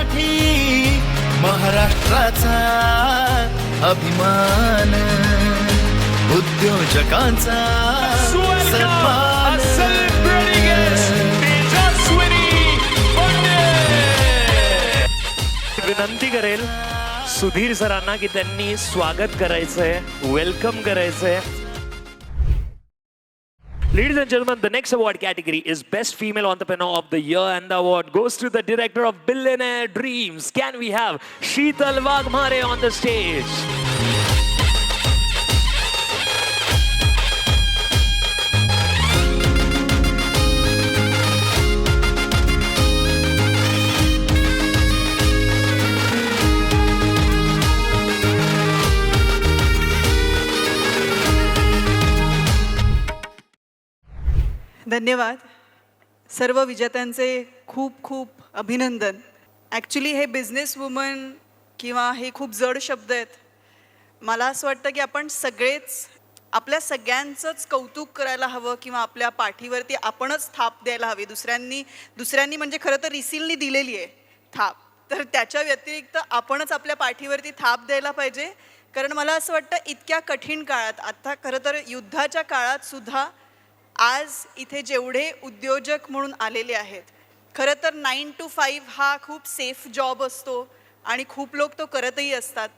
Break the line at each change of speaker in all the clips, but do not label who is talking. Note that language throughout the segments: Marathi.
साठी महाराष्ट्राचा अभिमान, उद्योजकांचा सन्मान।
विनंती करेल सुधीर सरांना की त्यांनी स्वागत करायचंय, वेलकम करायचंय। Ladies and gentlemen, the next award category is Best Female Entrepreneur of the Year, and the award goes to the director of Billionaire Dreams. Can we have Sheetal Wagmare on the stage?
धन्यवाद। सर्व विजेत्यांचे खूप खूप अभिनंदन। ॲक्च्युली हे बिझनेस वुमन किंवा हे खूप जड शब्द आहेत। मला असं वाटतं की आपण सगळेच आपल्या सगळ्यांचंच कौतुक करायला हवं किंवा आपल्या पाठीवरती आपणच थाप द्यायला हवी। दुसऱ्यांनी म्हणजे खरं तर रिसिलनी दिलेली आहे थाप, तर त्याच्या व्यतिरिक्त आपणच आपल्या पाठीवरती थाप द्यायला पाहिजे। कारण मला असं वाटतं इतक्या कठीण काळात, आता खरं तर युद्धाच्या काळात सुद्धा आज इथे जेवढे उद्योजक म्हणून आलेले आहेत, खरं तर 9 to 5 हा खूप सेफ जॉब असतो आणि खूप लोक तो करतही असतात,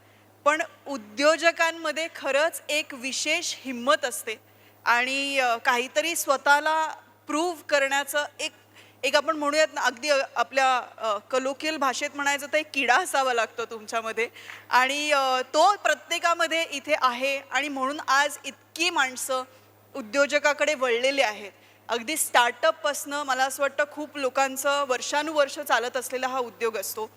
पण उद्योजकांमध्ये खरंच एक विशेष हिम्मत असते आणि काहीतरी स्वतःला प्रूव्ह करण्याचं एक आपण म्हणूयात ना, अगदी आपल्या कलोकियल भाषेत म्हणायचं तर एक किडा असावा लागतो तुमच्यामध्ये, आणि तो प्रत्येकामध्ये इथे आहे आणि म्हणून आज इतकी माणसं उद्योजकाकडे वळलेले आहेत। अगदी स्टार्टअपपासनं मला असं वाटतं खूप लोकांचं वर्षानुवर्ष चालत असलेला हा उद्योग असतो।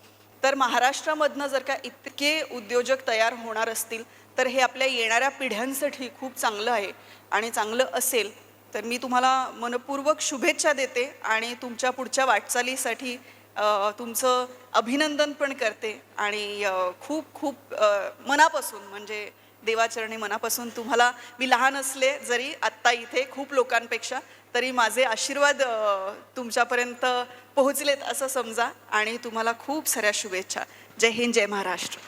तर महाराष्ट्रामधनं जर का इतके उद्योजक तयार होणार असतील तर हे आपल्या येणाऱ्या पिढ्यांसाठी खूप चांगलं आहे आणि चांगलं असेल। तर मी तुम्हाला मनपूर्वक शुभेच्छा देते आणि तुमच्या पुढच्या वाटचालीसाठी तुमचं अभिनंदन पण करते आणि खूप खूप मनापासून, म्हणजे देवाचरणी मनापासून तुम्हाला, मी लहान असले जरी आत्ता इथे खूप लोकांपेक्षा, तरी माझे आशीर्वाद तुमच्यापर्यंत पोहोचलेत असं समजा आणि तुम्हाला खूप साऱ्या शुभेच्छा। जय हिंद, जय महाराष्ट्र।